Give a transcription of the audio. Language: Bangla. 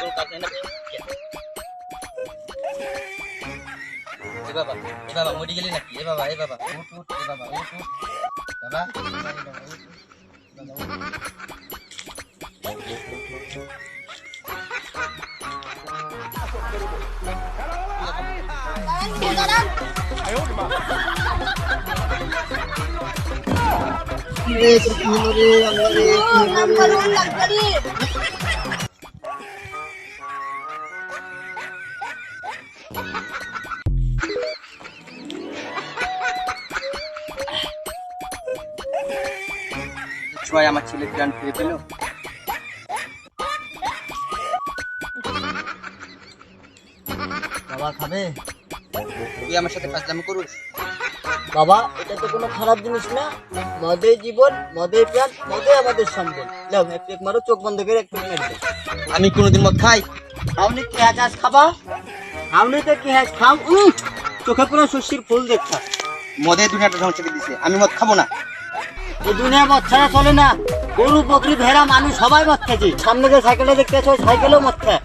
কোনো কাজ নাই না। এ বাবা মরে গেলি নাকি? এ বাবা উঠ উঠ, এ বাবা উঠ উঠ বাবা, ছয় আমার ছেলে প্রাণ ফিরে পেল। বাবা খাবে? তুই আমার সাথে ফাজলামি করুস? বাবা এটা তো কোনো খারাপ জিনিস না, মদের জীবন, মদের প্রাণ, মদে আমাদের সম্বল। যাও এক প্লেট মারো, চোখ বন্ধ করে এক প্লেট মেরে দাও। আমি কোনোদিন মদ খাই? আপনি কি আজ খাবা? আপনি তো কি হ্যাঁ খাও, চোখে পুরো শস্যের ফুল দেখা। মদে দুনিয়াটা ধ্বংস করে দিছে, আমি মদ খাবো না। এই দুনিয়া মদ ছাড়া চলে না। গরু বকরি ভেড়া মানুষ সবাই মদ খাচ্ছে। সামনে যে সাইকেলটা দেখতে আছো, সাইকেলও মদ খায়।